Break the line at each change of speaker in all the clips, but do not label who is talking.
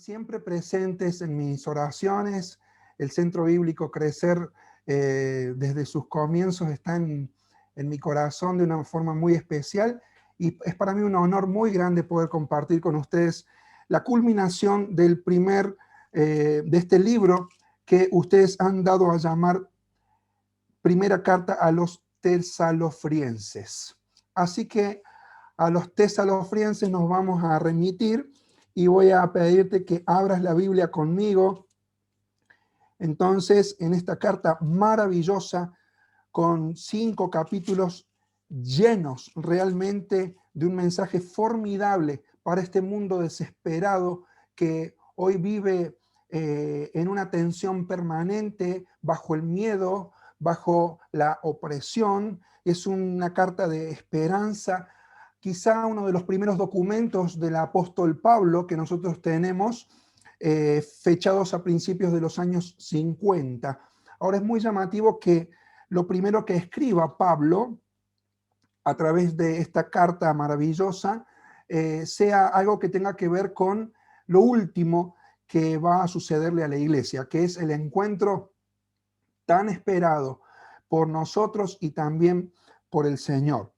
siempre presentes en mis oraciones. El Centro Bíblico Crecer, desde sus comienzos, está en mi corazón de una forma muy especial, y es para mí un honor muy grande poder compartir con ustedes la culminación del de este libro que ustedes han dado a llamar Primera Carta a los Tesalofrienses. Así que a los Tesalofrienses nos vamos a remitir, y voy a pedirte que abras la Biblia conmigo. Entonces, en esta carta maravillosa, con 5 capítulos llenos realmente de un mensaje formidable para este mundo desesperado que hoy vive en una tensión permanente, bajo el miedo, bajo la opresión. Es una carta de esperanza, quizá uno de los primeros documentos del apóstol Pablo que nosotros tenemos, fechados a principios de los años 50. Ahora, es muy llamativo que lo primero que escriba Pablo a través de esta carta maravillosa sea algo que tenga que ver con lo último que va a sucederle a la iglesia, que es el encuentro tan esperado por nosotros y también por el Señor.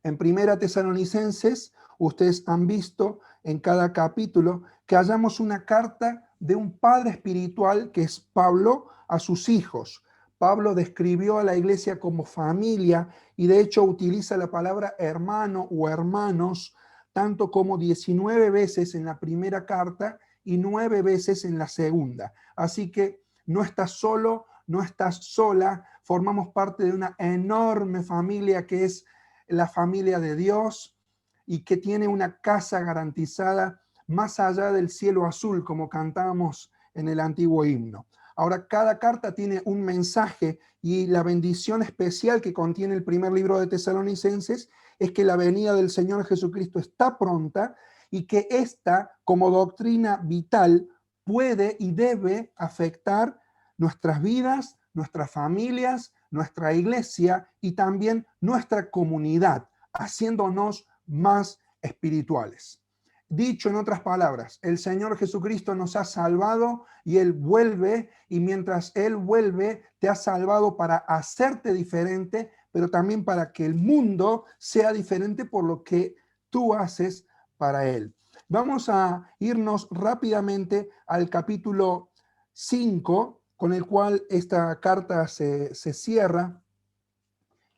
En Primera Tesalonicenses, ustedes han visto en cada capítulo que hallamos una carta de un padre espiritual, que es Pablo, a sus hijos. Pablo describió a la iglesia como familia, y de hecho utiliza la palabra hermano o hermanos tanto como 19 veces en la primera carta y 9 veces en la segunda. Así que no estás solo, no estás sola, formamos parte de una enorme familia que es la familia de Dios, y que tiene una casa garantizada más allá del cielo azul, como cantábamos en el antiguo himno. Ahora, cada carta tiene un mensaje, y la bendición especial que contiene el primer libro de Tesalonicenses es que la venida del Señor Jesucristo está pronta, y que esta, como doctrina vital, puede y debe afectar nuestras vidas, nuestras familias, nuestra iglesia y también nuestra comunidad, haciéndonos más espirituales. Dicho en otras palabras, el Señor Jesucristo nos ha salvado y Él vuelve, y mientras Él vuelve, te ha salvado para hacerte diferente, pero también para que el mundo sea diferente por lo que tú haces para Él. Vamos a irnos rápidamente al capítulo 5, con el cual esta carta se cierra,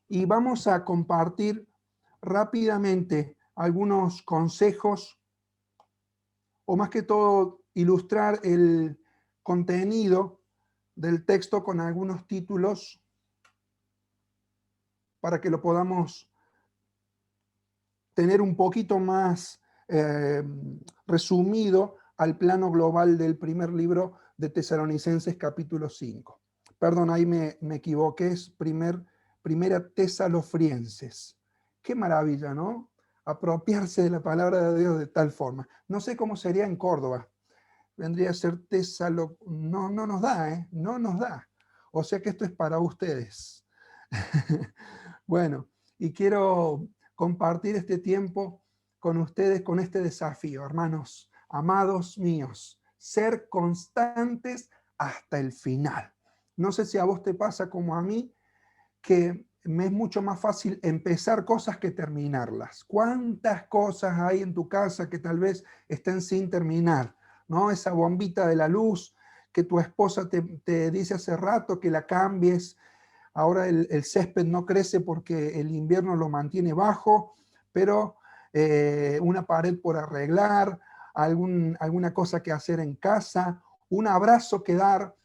y vamos a compartir rápidamente algunos consejos, o más que todo ilustrar el contenido del texto con algunos títulos para que lo podamos tener un poquito más resumido al plano global del primer libro de Tesalonicenses capítulo 5. Perdón, ahí me equivoqué, es Primera Tesalofrienses. Qué maravilla, ¿no? Apropiarse de la palabra de Dios de tal forma. No sé cómo sería en Córdoba. Vendría a ser No, no nos da, ¿eh? No nos da. O sea que esto es para ustedes. Bueno, y quiero compartir este tiempo con ustedes con este desafío, hermanos, amados míos: ser constantes hasta el final. No sé si a vos te pasa como a mí, que me es mucho más fácil empezar cosas que terminarlas. ¿Cuántas cosas hay en tu casa que tal vez estén sin terminar? ¿No? Esa bombita de la luz que tu esposa te dice hace rato que la cambies. Ahora el césped no crece porque el invierno lo mantiene bajo, pero una pared por arreglar, alguna cosa que hacer en casa, un abrazo que dar,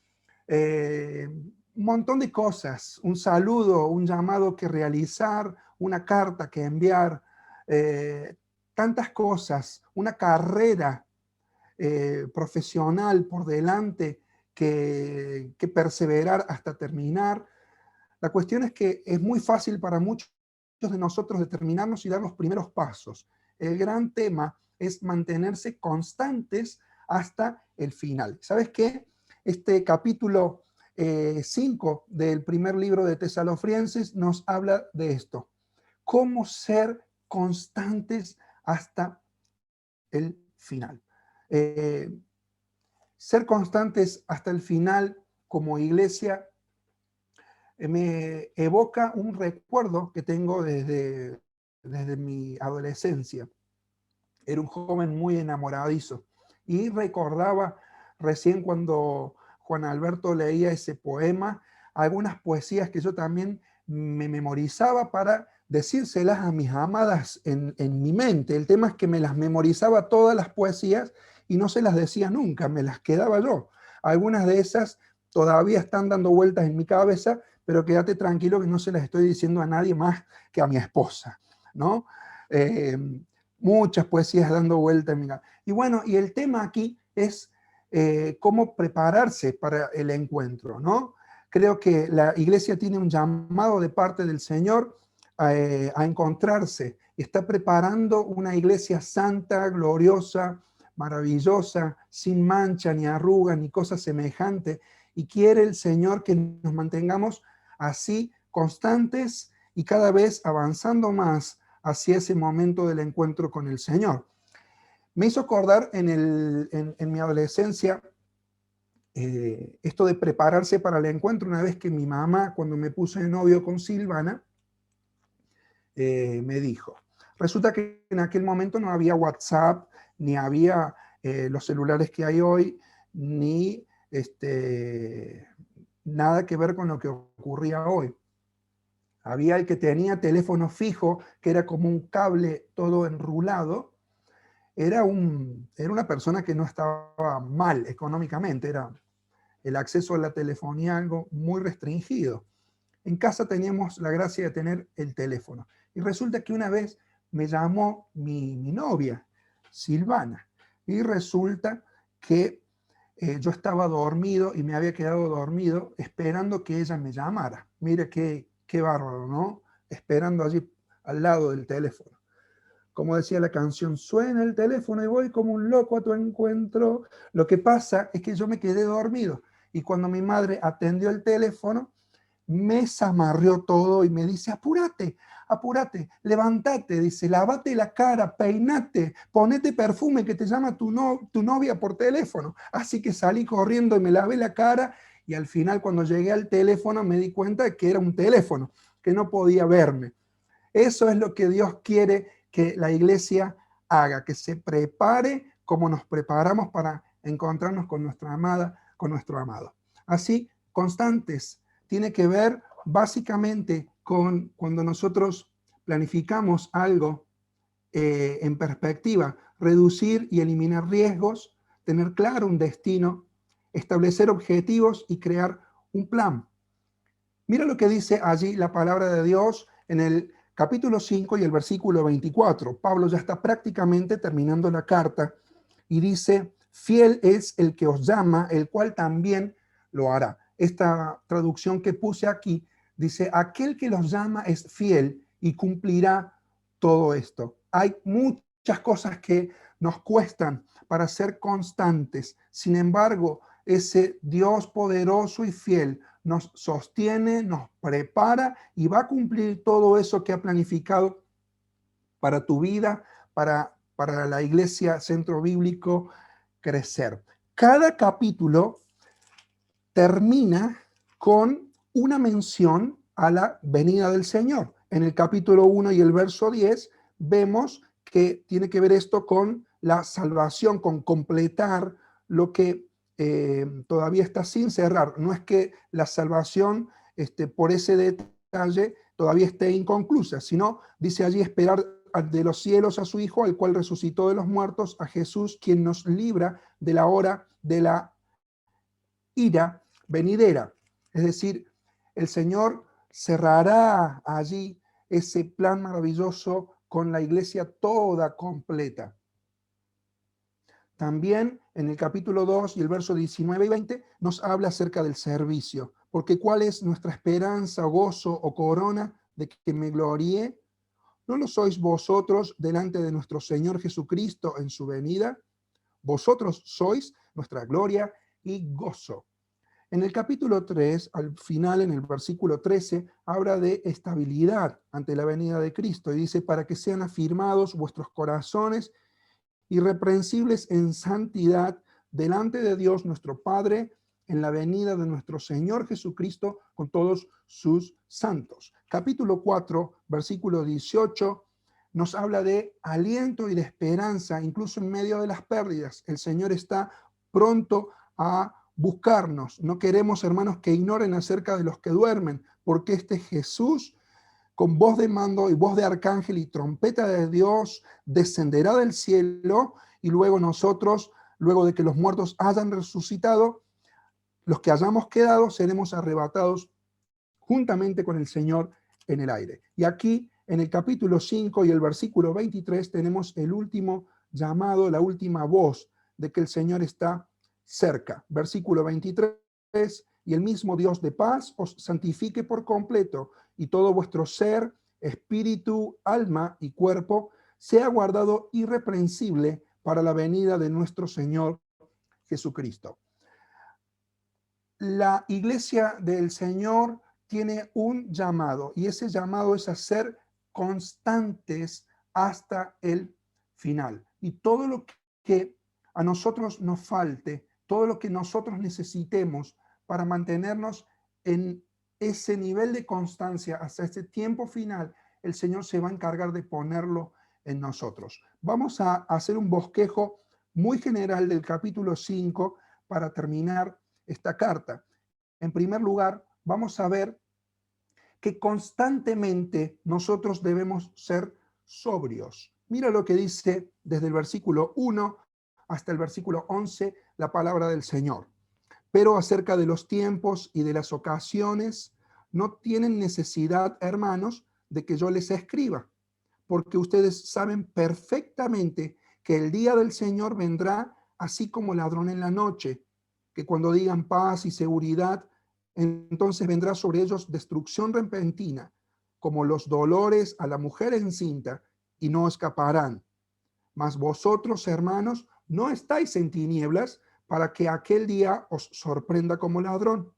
un montón de cosas, un saludo, un llamado que realizar, una carta que enviar, tantas cosas, una carrera profesional por delante que perseverar hasta terminar. La cuestión es que es muy fácil para muchos de nosotros determinarnos y dar los primeros pasos. El gran tema es mantenerse constantes hasta el final. ¿Sabes qué? Este capítulo 5 del primer libro de Tesalofrienses nos habla de esto: cómo ser constantes hasta el final. Eh, ser constantes hasta el final como iglesia me evoca un recuerdo que tengo desde mi adolescencia. Era un joven muy enamoradizo y recordaba recién cuando Juan Alberto leía ese poema, algunas poesías que yo también me memorizaba para decírselas a mis amadas en mi mente. El tema es que me las memorizaba todas las poesías y no se las decía nunca, me las quedaba yo. Algunas de esas todavía están dando vueltas en mi cabeza, pero quédate tranquilo que no se las estoy diciendo a nadie más que a mi esposa, ¿no? Eh, Muchas poesías dando vueltas en mi cabeza. Y bueno, y el tema aquí es cómo prepararse para el encuentro, ¿no? Creo que la iglesia tiene un llamado de parte del Señor a encontrarse. Está preparando una iglesia santa, gloriosa, maravillosa, sin mancha, ni arruga, ni cosa semejante. Y quiere el Señor que nos mantengamos así, constantes y cada vez avanzando más hacia ese momento del encuentro con el Señor. Me hizo acordar en mi adolescencia esto de prepararse para el encuentro, una vez que mi mamá, cuando me puse de novio con Silvana, me dijo, resulta que en aquel momento no había WhatsApp, ni había los celulares que hay hoy, ni nada que ver con lo que ocurría hoy. Había el que tenía teléfono fijo, que era como un cable todo enrulado. Era una persona que no estaba mal económicamente, era el acceso a la telefonía algo muy restringido. En casa teníamos la gracia de tener el teléfono. Y resulta que una vez me llamó mi novia, Silvana, y resulta que yo estaba dormido y me había quedado dormido esperando que ella me llamara. Mire qué bárbaro, ¿no? Esperando allí al lado del teléfono. Como decía la canción, suena el teléfono y voy como un loco a tu encuentro. Lo que pasa es que yo me quedé dormido y cuando mi madre atendió el teléfono, me zamarrió todo y me dice, apúrate, apúrate, levántate, dice, lávate la cara, peinate, ponete perfume que te llama tu novia por teléfono. Así que salí corriendo y me lavé la cara y al final cuando llegué al teléfono me di cuenta de que era un teléfono, que no podía verme. Eso es lo que Dios quiere que la iglesia haga, que se prepare como nos preparamos para encontrarnos con nuestra amada, con nuestro amado. Así, constantes, tiene que ver básicamente con cuando nosotros planificamos algo en perspectiva, reducir y eliminar riesgos, tener claro un destino, establecer objetivos y crear un plan. Mira lo que dice allí la palabra de Dios en el capítulo 5 y el versículo 24. Pablo ya está prácticamente terminando la carta y dice, fiel es el que os llama, el cual también lo hará. Esta traducción que puse aquí dice, aquel que los llama es fiel y cumplirá todo esto. Hay muchas cosas que nos cuestan para ser constantes. Sin embargo, ese Dios poderoso y fiel nos sostiene, nos prepara y va a cumplir todo eso que ha planificado para tu vida, para la iglesia Centro Bíblico crecer. Cada capítulo termina con una mención a la venida del Señor. En el capítulo 1 y el verso 10 vemos que tiene que ver esto con la salvación, con completar lo que todavía está sin cerrar. No es que la salvación por ese detalle todavía esté inconclusa, sino dice allí esperar de los cielos a su Hijo, al cual resucitó de los muertos, a Jesús, quien nos libra de la hora de la ira venidera. Es decir, el Señor cerrará allí ese plan maravilloso con la iglesia toda completa. También en el capítulo 2 y el verso 19 y 20 nos habla acerca del servicio, porque ¿cuál es nuestra esperanza, gozo o corona de que me gloríe? ¿No lo sois vosotros delante de nuestro Señor Jesucristo en su venida? Vosotros sois nuestra gloria y gozo. En el capítulo 3, al final, en el versículo 13, habla de estabilidad ante la venida de Cristo y dice, para que sean afirmados vuestros corazones irreprensibles en santidad delante de Dios nuestro Padre, en la venida de nuestro Señor Jesucristo con todos sus santos. Capítulo 4, versículo 18, nos habla de aliento y de esperanza, incluso en medio de las pérdidas. El Señor está pronto a buscarnos. No queremos, hermanos, que ignoren acerca de los que duermen, porque este Jesús, con voz de mando y voz de arcángel y trompeta de Dios, descenderá del cielo, y luego nosotros, luego de que los muertos hayan resucitado, los que hayamos quedado seremos arrebatados juntamente con el Señor en el aire. Y aquí, en el capítulo 5 y el versículo 23, tenemos el último llamado, la última voz de que el Señor está cerca. Versículo 23, y el mismo Dios de paz os santifique por completo, y todo vuestro ser, espíritu, alma y cuerpo sea guardado irreprensible para la venida de nuestro Señor Jesucristo. La iglesia del Señor tiene un llamado, y ese llamado es a ser constantes hasta el final. Y todo lo que a nosotros nos falte, todo lo que nosotros necesitemos para mantenernos en ese nivel de constancia hasta ese tiempo final, el Señor se va a encargar de ponerlo en nosotros. Vamos a hacer un bosquejo muy general del capítulo 5 para terminar esta carta. En primer lugar, vamos a ver que constantemente nosotros debemos ser sobrios. Mira lo que dice desde el versículo 1 hasta el versículo 11 la palabra del Señor. Pero acerca de los tiempos y de las ocasiones, no tienen necesidad, hermanos, de que yo les escriba, porque ustedes saben perfectamente que el día del Señor vendrá así como ladrón en la noche, que cuando digan paz y seguridad, entonces vendrá sobre ellos destrucción repentina, como los dolores a la mujer encinta, y no escaparán. Mas vosotros, hermanos, no estáis en tinieblas para que aquel día os sorprenda como ladrón,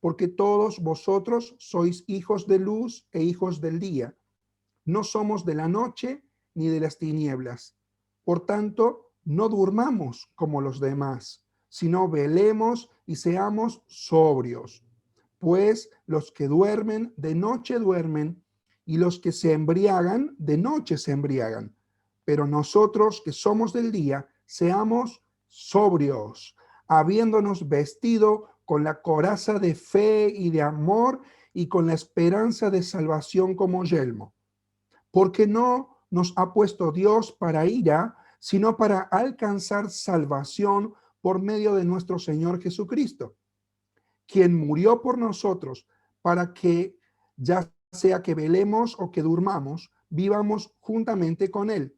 porque todos vosotros sois hijos de luz e hijos del día. No somos de la noche ni de las tinieblas. Por tanto, no durmamos como los demás, sino velemos y seamos sobrios. Pues los que duermen, de noche duermen, y los que se embriagan, de noche se embriagan. Pero nosotros que somos del día, seamos sobrios, habiéndonos vestido con la coraza de fe y de amor y con la esperanza de salvación como yelmo. Porque no nos ha puesto Dios para ira, sino para alcanzar salvación por medio de nuestro Señor Jesucristo, quien murió por nosotros para que, ya sea que velemos o que durmamos, vivamos juntamente con Él.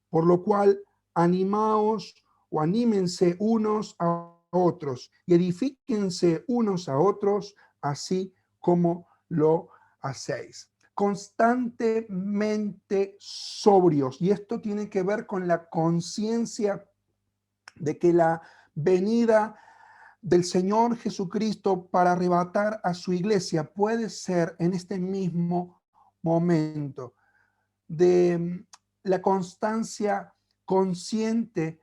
Por lo cual, animaos o anímense unos a otros y edifíquense unos a otros, así como lo hacéis. Constantemente sobrios. Y esto tiene que ver con la conciencia de que la venida del Señor Jesucristo para arrebatar a su iglesia puede ser en este mismo momento. De la constancia consciente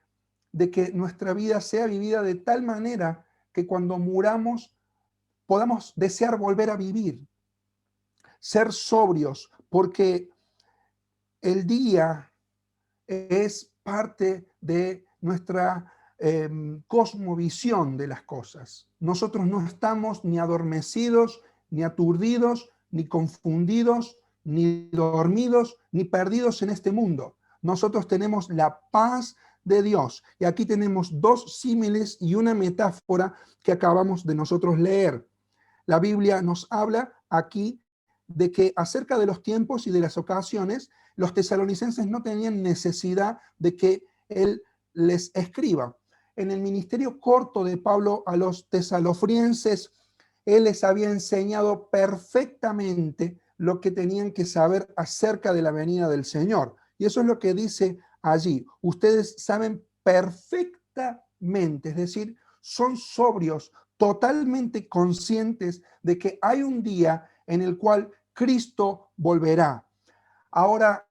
de que nuestra vida sea vivida de tal manera que cuando muramos podamos desear volver a vivir, ser sobrios, porque el día es parte de nuestra cosmovisión de las cosas. Nosotros no estamos ni adormecidos, ni aturdidos, ni confundidos, ni dormidos, ni perdidos en este mundo. Nosotros tenemos la paz de Dios. Y aquí tenemos dos símiles y una metáfora que acabamos de nosotros leer. La Biblia nos habla aquí de que acerca de los tiempos y de las ocasiones, los tesalonicenses no tenían necesidad de que él les escriba. En el ministerio corto de Pablo a los tesalonicenses, él les había enseñado perfectamente lo que tenían que saber acerca de la venida del Señor. Y eso es lo que dice allí. Ustedes saben perfectamente, es decir, son sobrios, totalmente conscientes de que hay un día en el cual Cristo volverá. Ahora,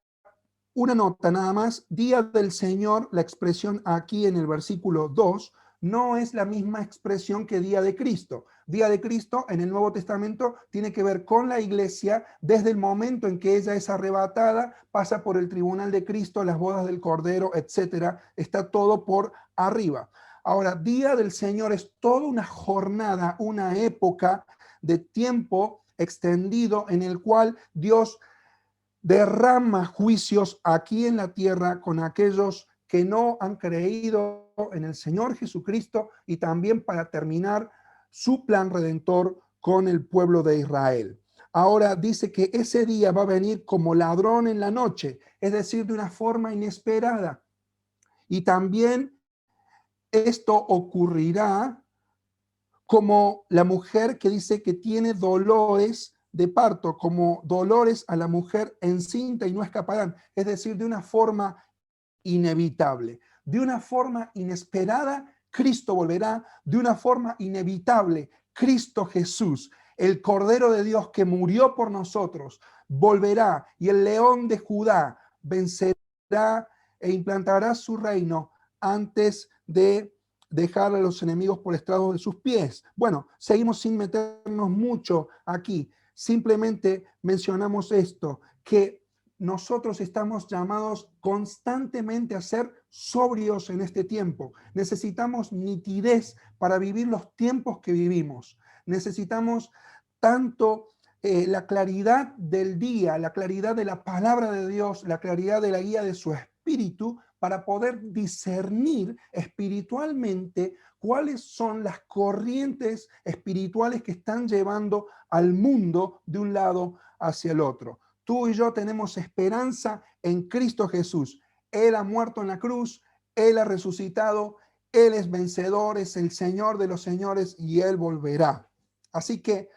una nota nada más, día del Señor, la expresión aquí en el versículo 2, no es la misma expresión que día de Cristo. Día de Cristo en el Nuevo Testamento tiene que ver con la iglesia desde el momento en que ella es arrebatada, pasa por el tribunal de Cristo, las bodas del Cordero, etcétera. Está todo por arriba. Ahora, día del Señor es toda una jornada, una época de tiempo extendido en el cual Dios derrama juicios aquí en la tierra con aquellos que no han creído en el Señor Jesucristo, y también para terminar su plan redentor con el pueblo de Israel. Ahora dice que ese día va a venir como ladrón en la noche, es decir, de una forma inesperada. Y también esto ocurrirá como la mujer que dice que tiene dolores de parto, como dolores a la mujer encinta y no escaparán, es decir, de una forma inevitable, de una forma inesperada. Cristo volverá, de una forma inevitable. Cristo Jesús, el Cordero de Dios que murió por nosotros, volverá, y el León de Judá vencerá e implantará su reino antes de dejar a los enemigos por estrado de sus pies. Bueno, seguimos sin meternos mucho aquí. Simplemente mencionamos esto, que nosotros estamos llamados constantemente a ser sobrios en este tiempo. Necesitamos nitidez para vivir los tiempos que vivimos. Necesitamos tanto la claridad del día, la claridad de la palabra de Dios, la claridad de la guía de su espíritu, para poder discernir espiritualmente cuáles son las corrientes espirituales que están llevando al mundo de un lado hacia el otro. Tú y yo tenemos esperanza en Cristo Jesús. Él ha muerto en la cruz, Él ha resucitado, Él es vencedor, es el Señor de los señores y Él volverá. Así que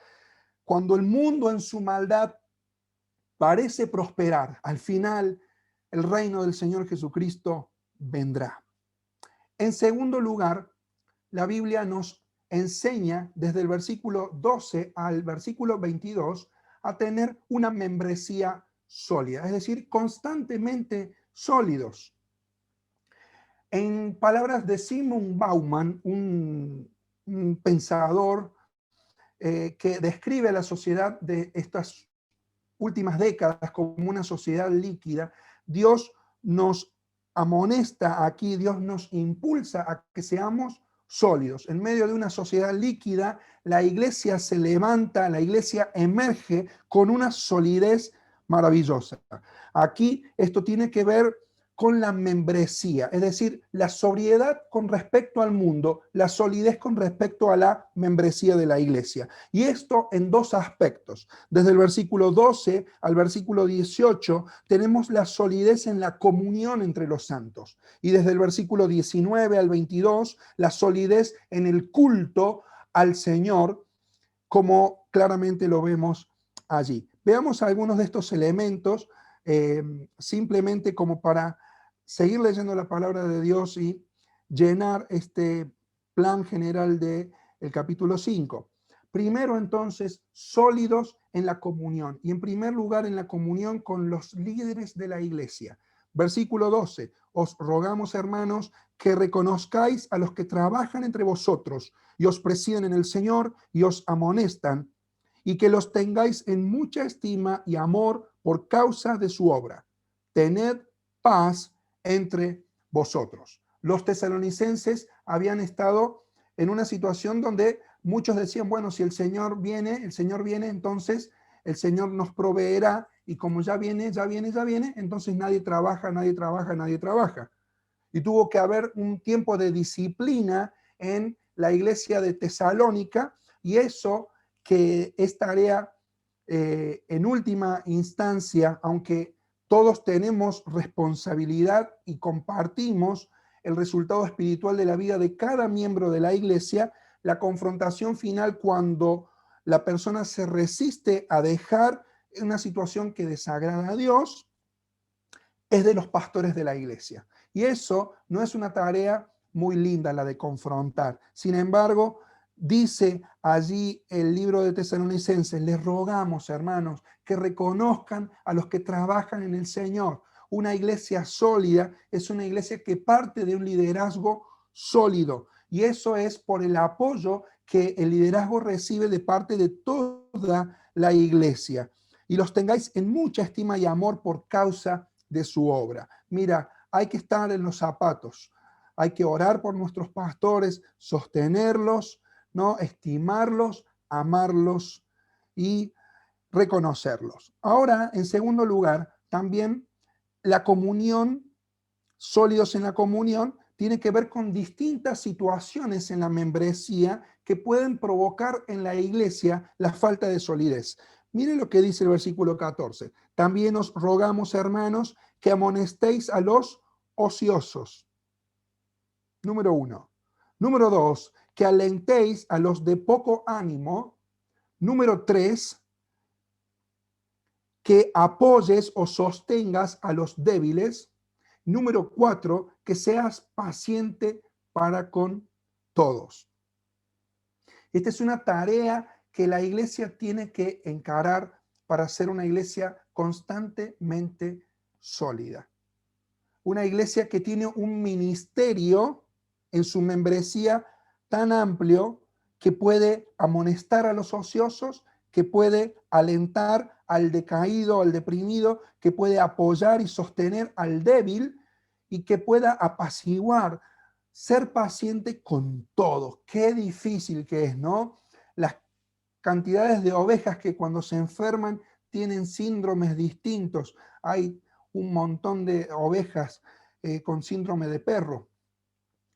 cuando el mundo en su maldad parece prosperar, al final el reino del Señor Jesucristo vendrá. En segundo lugar, la Biblia nos enseña desde el versículo 12 al versículo 22 a tener una membresía sólida, es decir, constantemente sólidos. En palabras de Simon Bauman, un pensador que describe a la sociedad de estas últimas décadas como una sociedad líquida, Dios nos amonesta aquí, Dios nos impulsa a que seamos sólidos. En medio de una sociedad líquida, la iglesia se levanta, la iglesia emerge con una solidez maravillosa. Aquí esto tiene que ver con la membresía, es decir, la sobriedad con respecto al mundo, la solidez con respecto a la membresía de la iglesia. Y esto en dos aspectos. Desde el versículo 12 al versículo 18 tenemos la solidez en la comunión entre los santos. Y desde el versículo 19 al 22, la solidez en el culto al Señor, como claramente lo vemos allí. Veamos algunos de estos elementos, simplemente como para seguir leyendo la palabra de Dios y llenar este plan general del capítulo 5. Primero, entonces, sólidos en la comunión, y en primer lugar en la comunión con los líderes de la iglesia. Versículo 12, os rogamos, hermanos, que reconozcáis a los que trabajan entre vosotros y os presiden en el Señor y os amonestan, y que los tengáis en mucha estima y amor por causa de su obra. Tened paz entre vosotros. Los tesalonicenses habían estado en una situación donde muchos decían, bueno, si el Señor viene, entonces el Señor nos proveerá, y como ya viene, entonces nadie trabaja. Y tuvo que haber un tiempo de disciplina en la iglesia de Tesalónica, y eso que es tarea en última instancia, aunque todos tenemos responsabilidad y compartimos el resultado espiritual de la vida de cada miembro de la iglesia, la confrontación final cuando la persona se resiste a dejar una situación que desagrada a Dios es de los pastores de la iglesia. Y eso no es una tarea muy linda, la de confrontar. Sin embargo, dice allí el libro de Tesalonicenses, les rogamos, hermanos, que reconozcan a los que trabajan en el Señor. Una iglesia sólida es una iglesia que parte de un liderazgo sólido. Y eso es por el apoyo que el liderazgo recibe de parte de toda la iglesia. Y los tengáis en mucha estima y amor por causa de su obra. Mira, hay que estar en los zapatos. Hay que orar por nuestros pastores, sostenerlos, ¿no? Estimarlos, amarlos y reconocerlos. Ahora, en segundo lugar, también la comunión, sólidos en la comunión, tiene que ver con distintas situaciones en la membresía que pueden provocar en la iglesia la falta de solidez. Miren lo que dice el versículo 14. También os rogamos, hermanos, que amonestéis a los ociosos. Número 1. Número 2, que alentéis a los de poco ánimo. Número 3, que apoyes o sostengas a los débiles. Número 4, que seas paciente para con todos. Esta es una tarea que la iglesia tiene que encarar para ser una iglesia constantemente sólida. Una iglesia que tiene un ministerio en su membresía tan amplio que puede amonestar a los ociosos, que puede alentar al decaído, al deprimido, que puede apoyar y sostener al débil y que pueda apaciguar, ser paciente con todos. Qué difícil que es, ¿no? Las cantidades de ovejas que cuando se enferman tienen síndromes distintos. Hay un montón de ovejas con síndrome de perro.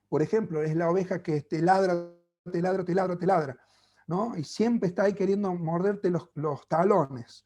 Por ejemplo, es la oveja que te ladra, te ladra, te ladra, te ladra, ¿no? Y siempre está ahí queriendo morderte los talones.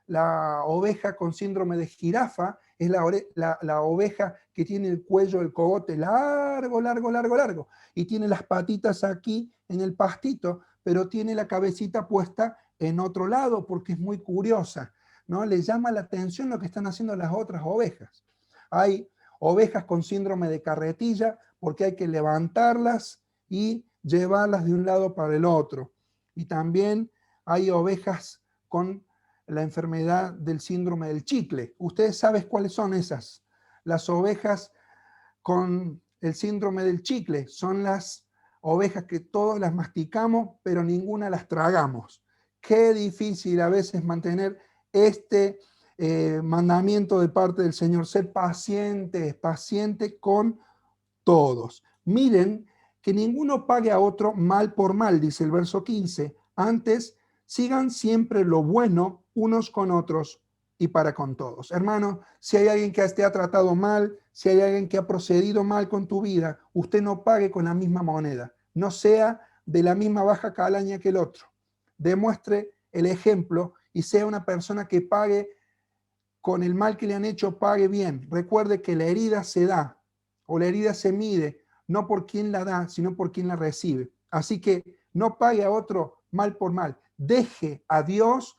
La oveja con síndrome de jirafa es la oveja que tiene el cuello, el cogote largo, largo, largo, largo, y tiene las patitas aquí en el pastito, pero tiene la cabecita puesta en otro lado porque es muy curiosa, ¿no? Le llama la atención lo que están haciendo las otras ovejas. Hay ovejas con síndrome de carretilla porque hay que levantarlas y llevarlas de un lado para el otro. Y también hay ovejas con la enfermedad del síndrome del chicle. Ustedes saben cuáles son esas. Las ovejas con el síndrome del chicle son las ovejas que todos las masticamos, pero ninguna las tragamos. Qué difícil a veces mantener este mandamiento de parte del Señor, ser paciente con todos. Miren que ninguno pague a otro mal por mal, dice el verso 15. Antes, sigan siempre lo bueno unos con otros y para con todos. Hermano, si hay alguien que te ha tratado mal, si hay alguien que ha procedido mal con tu vida, usted no pague con la misma moneda. No sea de la misma baja calaña que el otro. Demuestre el ejemplo y sea una persona que pague con el mal que le han hecho, pague bien. Recuerde que la herida se da o la herida se mide no por quien la da, sino por quien la recibe. Así que no pague a otro mal por mal. Deje a Dios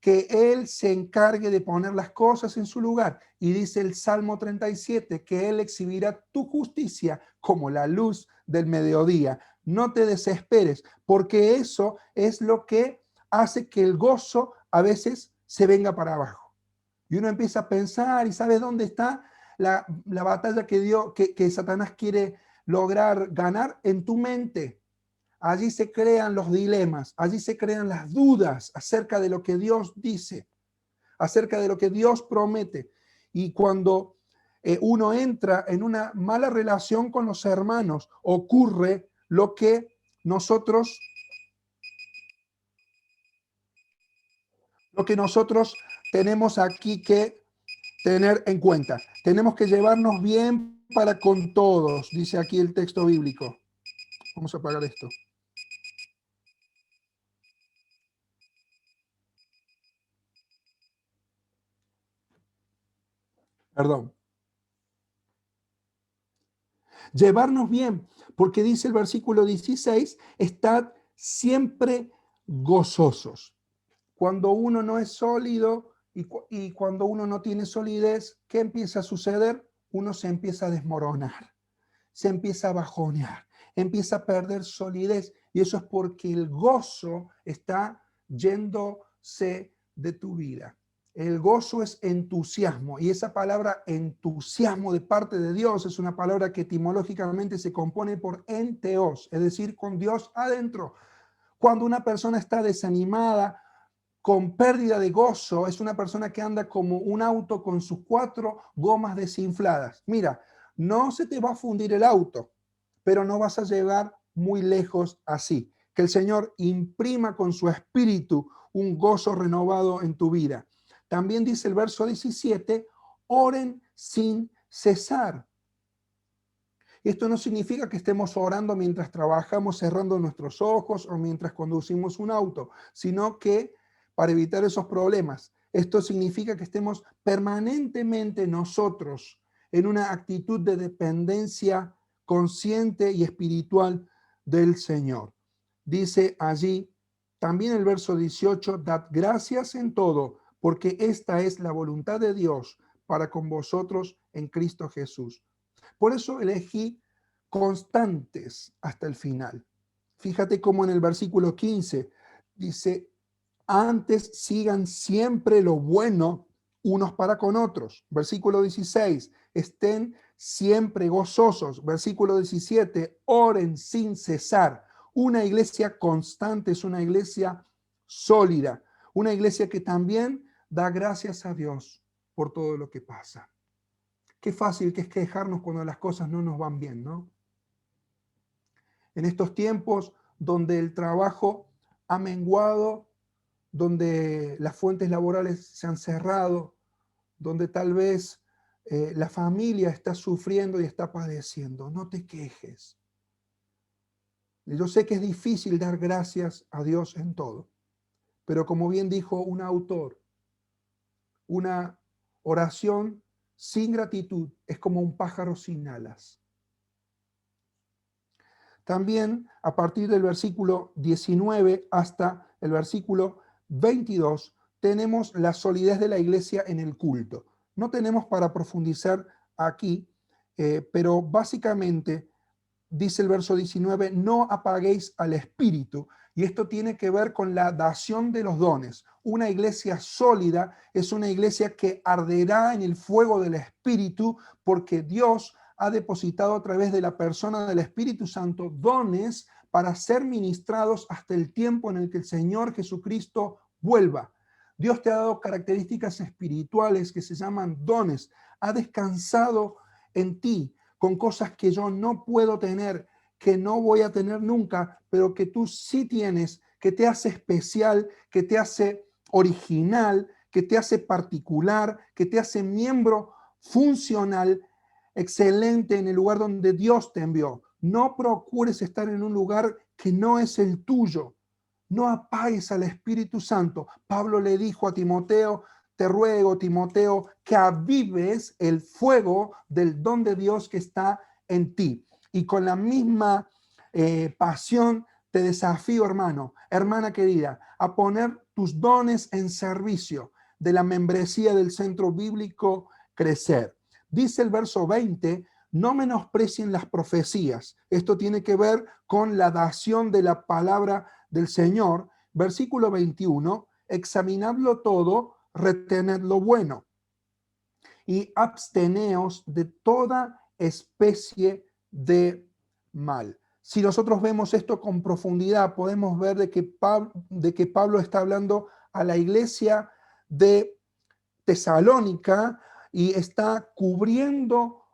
que Él se encargue de poner las cosas en su lugar. Y dice el Salmo 37, que Él exhibirá tu justicia como la luz del mediodía. No te desesperes, porque eso es lo que hace que el gozo a veces se venga para abajo. Y uno empieza a pensar y sabe dónde está la batalla que Satanás quiere lograr ganar en tu mente. Allí se crean los dilemas, allí se crean las dudas acerca de lo que Dios dice, acerca de lo que Dios promete. Y cuando uno entra en una mala relación con los hermanos, ocurre lo que nosotros tenemos aquí que tener en cuenta. Tenemos que llevarnos bien para con todos, dice aquí el texto bíblico. Vamos a apagar esto. Perdón. Llevarnos bien, porque dice el versículo 16, estad siempre gozosos. Cuando uno no es sólido y cuando uno no tiene solidez, ¿qué empieza a suceder? Uno se empieza a desmoronar, se empieza a bajonear, empieza a perder solidez. Y eso es porque el gozo está yéndose de tu vida. El gozo es entusiasmo, y esa palabra entusiasmo de parte de Dios es una palabra que etimológicamente se compone por enteos, es decir, con Dios adentro. Cuando una persona está desanimada, con pérdida de gozo, es una persona que anda como un auto con sus 4 gomas desinfladas. Mira, no se te va a fundir el auto, pero no vas a llegar muy lejos así. Que el Señor imprima con su espíritu un gozo renovado en tu vida. También dice el verso 17, oren sin cesar. Esto no significa que estemos orando mientras trabajamos cerrando nuestros ojos o mientras conducimos un auto, sino que para evitar esos problemas. Esto significa que estemos permanentemente nosotros en una actitud de dependencia consciente y espiritual del Señor. Dice allí también el verso 18, dad gracias en todo, porque esta es la voluntad de Dios para con vosotros en Cristo Jesús. Por eso elegí constantes hasta el final. Fíjate cómo en el versículo 15 dice, antes sigan siempre lo bueno unos para con otros. Versículo 16, estén siempre gozosos. Versículo 17, oren sin cesar. Una iglesia constante es una iglesia sólida, una iglesia que también da gracias a Dios por todo lo que pasa. Qué fácil que es quejarnos cuando las cosas no nos van bien, ¿no? En estos tiempos donde el trabajo ha menguado, donde las fuentes laborales se han cerrado, donde tal vez la familia está sufriendo y está padeciendo, no te quejes. Yo sé que es difícil dar gracias a Dios en todo, pero como bien dijo un autor, una oración sin gratitud es como un pájaro sin alas. También a partir del versículo 19 hasta el versículo 22 tenemos la solidez de la iglesia en el culto. No tenemos para profundizar aquí, pero básicamente dice el verso 19, no apaguéis al espíritu. Y esto tiene que ver con la dación de los dones. Una iglesia sólida es una iglesia que arderá en el fuego del espíritu porque Dios ha depositado a través de la persona del Espíritu Santo dones para ser ministrados hasta el tiempo en el que el Señor Jesucristo vuelva. Dios te ha dado características espirituales que se llaman dones. Ha descansado en ti con cosas que yo no puedo tener, que no voy a tener nunca, pero que tú sí tienes, que te hace especial, que te hace original, que te hace particular, que te hace miembro funcional, excelente en el lugar donde Dios te envió. No procures estar en un lugar que no es el tuyo. No apagues al Espíritu Santo. Pablo le dijo a Timoteo, te ruego, Timoteo, que avives el fuego del don de Dios que está en ti. Y con la misma pasión te desafío, hermano, hermana querida, a poner tus dones en servicio de la membresía del Centro Bíblico Crecer. Dice el verso 20, no menosprecien las profecías. Esto tiene que ver con la dación de la palabra del Señor. Versículo 21, examinadlo todo, retened lo bueno y absteneos de toda especie de mal. Si nosotros vemos esto con profundidad, podemos ver de que Pablo está hablando a la iglesia de Tesalónica y está cubriendo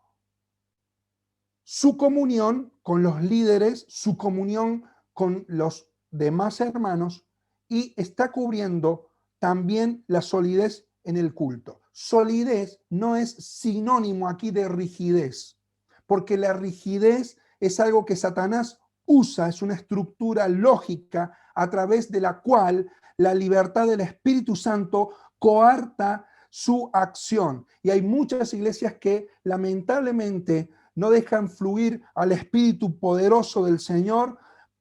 su comunión con los líderes, su comunión con los demás hermanos y está cubriendo también la solidez en el culto. Solidez no es sinónimo aquí de rigidez, porque la rigidez es algo que Satanás usa, es una estructura lógica a través de la cual la libertad del Espíritu Santo coarta su acción. Y hay muchas iglesias que lamentablemente no dejan fluir al Espíritu poderoso del Señor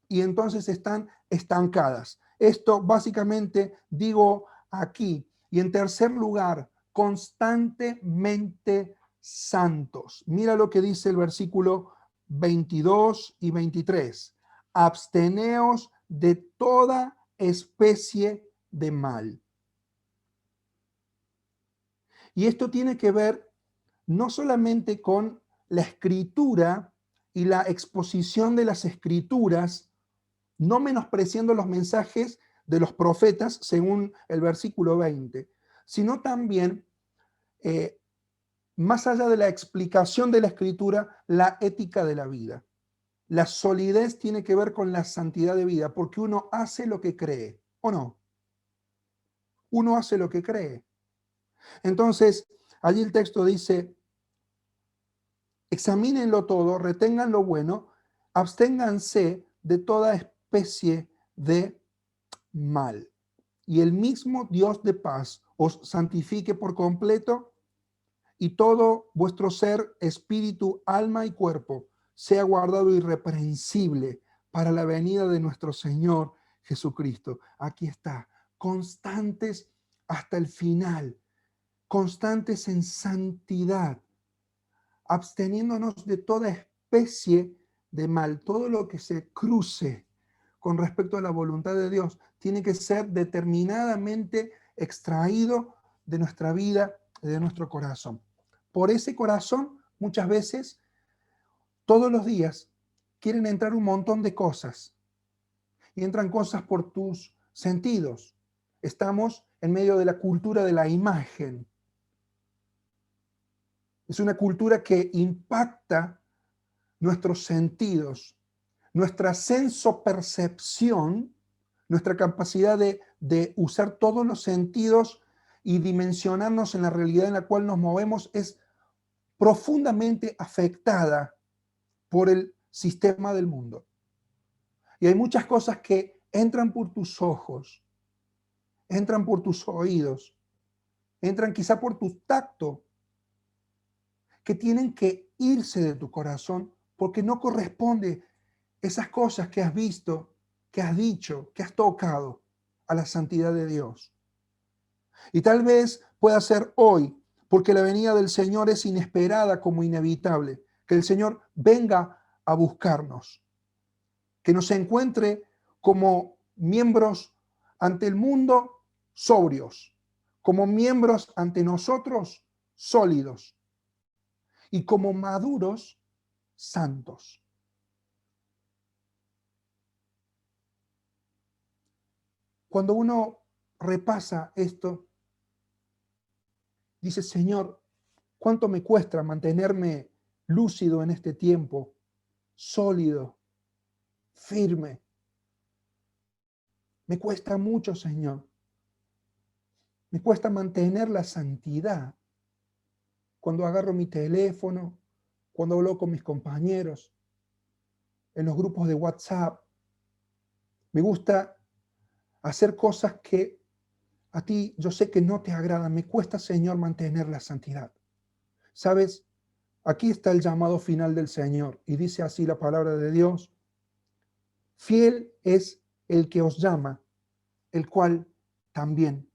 y entonces están estancadas. Esto básicamente digo aquí. Y en tercer lugar, constantemente santos. Mira lo que dice el versículo 22 y 23. Absteneos de toda especie de mal. Y esto tiene que ver no solamente con la escritura y la exposición de las escrituras, no menospreciando los mensajes de los profetas, según el versículo 20, sino también, más allá de la explicación de la escritura, la ética de la vida. La solidez tiene que ver con la santidad de vida, porque uno hace lo que cree, ¿o no? Uno hace lo que cree. Entonces, allí el texto dice, examínenlo todo, retengan lo bueno, absténganse de toda especie de mal. Y el mismo Dios de paz os santifique por completo, y todo vuestro ser, espíritu, alma y cuerpo sea guardado irreprensible para la venida de nuestro Señor Jesucristo. Aquí está, constantes hasta el final, constantes en santidad, absteniéndonos de toda especie de mal. Todo lo que se cruce con respecto a la voluntad de Dios tiene que ser determinadamente extraído de nuestra vida, de nuestro corazón. Por ese corazón, muchas veces, todos los días, quieren entrar un montón de cosas. Y entran cosas por tus sentidos. Estamos en medio de la cultura de la imagen. Es una cultura que impacta nuestros sentidos, nuestra sensopercepción, nuestra capacidad de usar todos los sentidos y dimensionarnos en la realidad en la cual nos movemos es profundamente afectada por el sistema del mundo. Y hay muchas cosas que entran por tus ojos, entran por tus oídos, entran quizá por tu tacto, que tienen que irse de tu corazón porque no corresponde esas cosas que has visto, que has dicho, que has tocado a la santidad de Dios. Y tal vez pueda ser hoy, porque la venida del Señor es inesperada como inevitable, que el Señor venga a buscarnos, que nos encuentre como miembros ante el mundo sobrios, como miembros ante nosotros sólidos y como maduros santos. Cuando uno repasa esto, dice, Señor, ¿cuánto me cuesta mantenerme lúcido en este tiempo, sólido, firme? Me cuesta mucho, Señor. Me cuesta mantener la santidad. Cuando agarro mi teléfono, cuando hablo con mis compañeros, en los grupos de WhatsApp, me gusta hacer cosas que a ti yo sé que no te agradan. Me cuesta, Señor, mantener la santidad. ¿Sabes? Aquí está el llamado final del Señor y dice así la palabra de Dios. Fiel es el que os llama, el cual también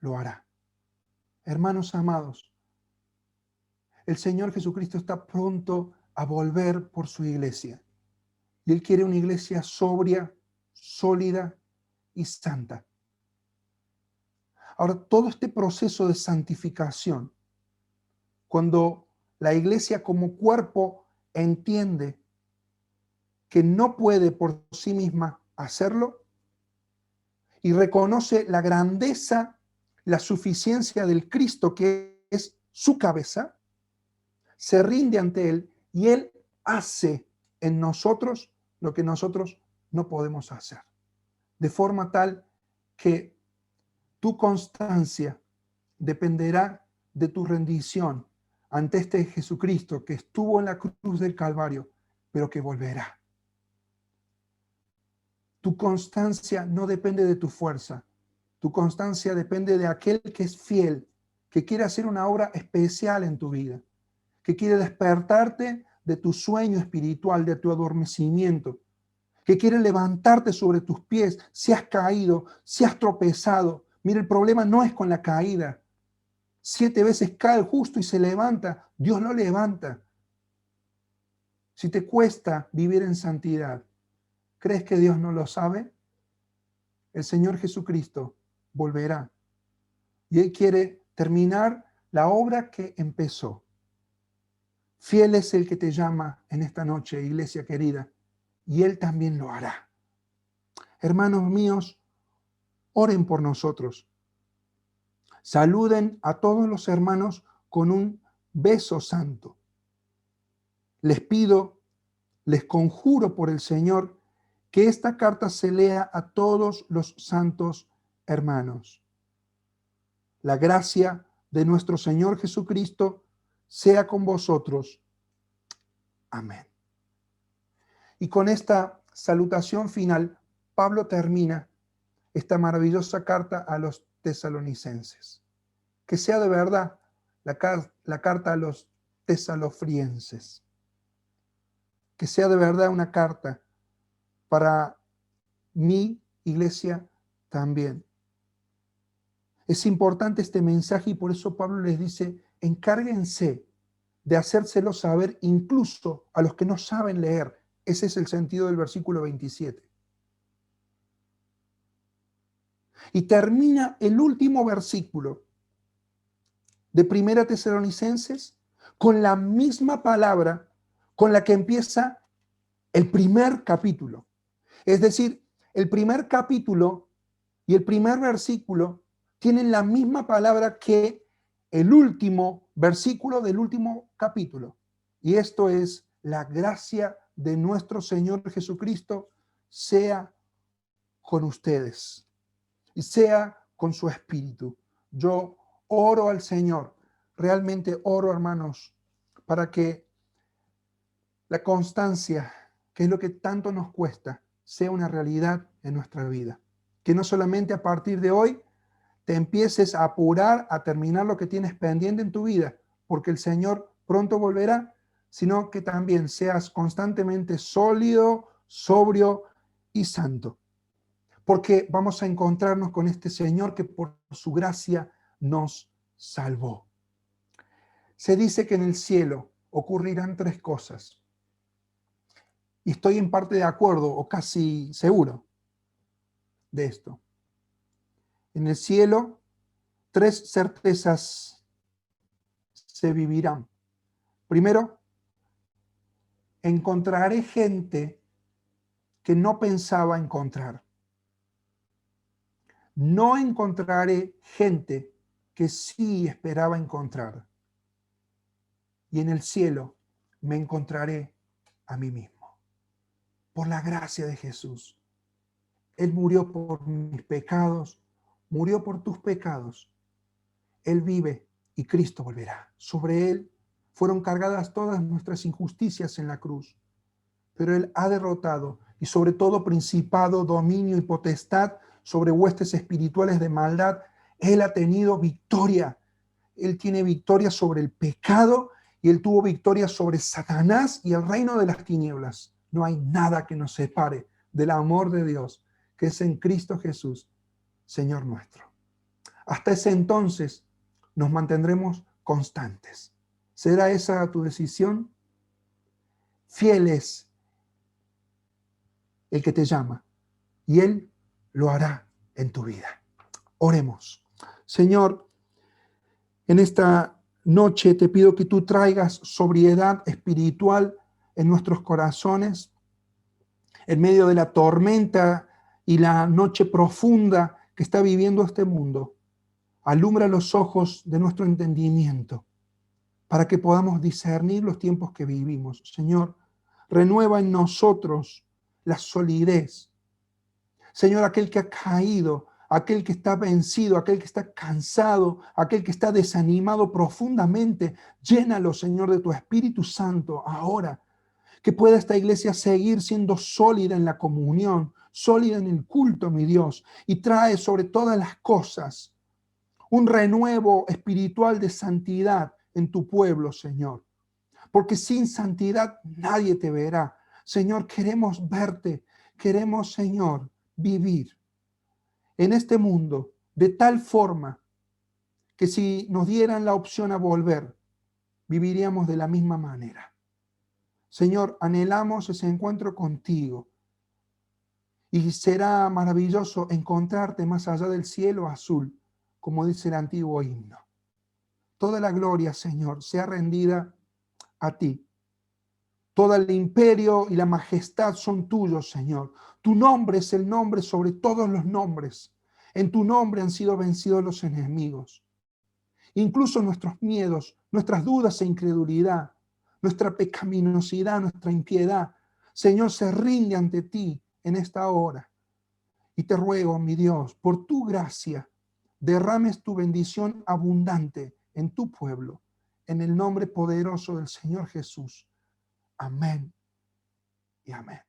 lo hará. Hermanos amados, el Señor Jesucristo está pronto a volver por su iglesia. Y Él quiere una iglesia sobria, sólida y santa. Ahora, todo este proceso de santificación, cuando la iglesia como cuerpo entiende que no puede por sí misma hacerlo y reconoce la grandeza, la suficiencia del Cristo que es su cabeza, se rinde ante Él y Él hace en nosotros lo que nosotros no podemos hacer. De forma tal que tu constancia dependerá de tu rendición ante este Jesucristo que estuvo en la cruz del Calvario, pero que volverá. Tu constancia no depende de tu fuerza. Tu constancia depende de aquel que es fiel, que quiere hacer una obra especial en tu vida, que quiere despertarte de tu sueño espiritual, de tu adormecimiento, que quiere levantarte sobre tus pies si has caído, si has tropezado. Mira, el problema no es con la caída. 7 veces cae el justo y se levanta. Dios lo levanta. Si te cuesta vivir en santidad, ¿crees que Dios no lo sabe? El Señor Jesucristo volverá. Y Él quiere terminar la obra que empezó. Fiel es el que te llama en esta noche, iglesia querida, y Él también lo hará. Hermanos míos, oren por nosotros. Saluden a todos los hermanos con un beso santo. Les pido, les conjuro por el Señor, que esta carta se lea a todos los santos hermanos. La gracia de nuestro Señor Jesucristo sea con vosotros. Amén. Y con esta salutación final, Pablo termina esta maravillosa carta a los tesalonicenses. Que sea de verdad la carta a los tesalofrienses. Que sea de verdad una carta para mi iglesia también. Es importante este mensaje y por eso Pablo les dice, encárguense de hacérselo saber incluso a los que no saben leer. Ese es el sentido del versículo 27. Y termina el último versículo de Primera Tesalonicenses con la misma palabra con la que empieza el primer capítulo. Es decir, el primer capítulo y el primer versículo tienen la misma palabra que el último versículo del último capítulo. Y esto es: la gracia de nuestro Señor Jesucristo sea con ustedes y sea con su espíritu. Yo oro al Señor, realmente oro, hermanos, para que la constancia, que es lo que tanto nos cuesta, sea una realidad en nuestra vida. Que no solamente a partir de hoy te empieces a apurar a terminar lo que tienes pendiente en tu vida, porque el Señor pronto volverá, sino que también seas constantemente sólido, sobrio y santo. Porque vamos a encontrarnos con este Señor que por su gracia nos salvó. Se dice que en el cielo ocurrirán 3 cosas. Y estoy en parte de acuerdo, o casi seguro, de esto. En el cielo, 3 certezas se vivirán. Primero, encontraré gente que no pensaba encontrar. No encontraré gente que sí esperaba encontrar. Y en el cielo me encontraré a mí mismo. Por la gracia de Jesús. Él murió por mis pecados, murió por tus pecados. Él vive y Cristo volverá. Sobre Él fueron cargadas todas nuestras injusticias en la cruz. Pero Él ha derrotado y sobre todo principado, dominio y potestad sobre huestes espirituales de maldad. Él ha tenido victoria. Él tiene victoria sobre el pecado y Él tuvo victoria sobre Satanás y el reino de las tinieblas. No hay nada que nos separe del amor de Dios, que es en Cristo Jesús, Señor nuestro. Hasta ese entonces nos mantendremos constantes. ¿Será esa tu decisión? Fiel es el que te llama y Él lo hará en tu vida. Oremos. Señor, en esta noche te pido que tú traigas sobriedad espiritual en nuestros corazones, en medio de la tormenta y la noche profunda que está viviendo este mundo. Alumbra los ojos de nuestro entendimiento para que podamos discernir los tiempos que vivimos. Señor, renueva en nosotros la solidez. Señor, aquel que ha caído, aquel que está vencido, aquel que está cansado, aquel que está desanimado profundamente, llénalo, Señor, de tu Espíritu Santo ahora. Que pueda esta iglesia seguir siendo sólida en la comunión, sólida en el culto, mi Dios, y trae sobre todas las cosas un renuevo espiritual de santidad en tu pueblo, Señor. Porque sin santidad nadie te verá. Señor, queremos verte, queremos, Señor, vivir en este mundo de tal forma que si nos dieran la opción a volver, viviríamos de la misma manera. Señor, anhelamos ese encuentro contigo y será maravilloso encontrarte más allá del cielo azul, como dice el antiguo himno. Toda la gloria, Señor, sea rendida a ti. Todo el imperio y la majestad son tuyos, Señor. Tu nombre es el nombre sobre todos los nombres. En tu nombre han sido vencidos los enemigos. Incluso nuestros miedos, nuestras dudas e incredulidad, nuestra pecaminosidad, nuestra impiedad, Señor, se rinde ante ti en esta hora. Y te ruego, mi Dios, por tu gracia, derrames tu bendición abundante en tu pueblo, en el nombre poderoso del Señor Jesús. Amén y amén.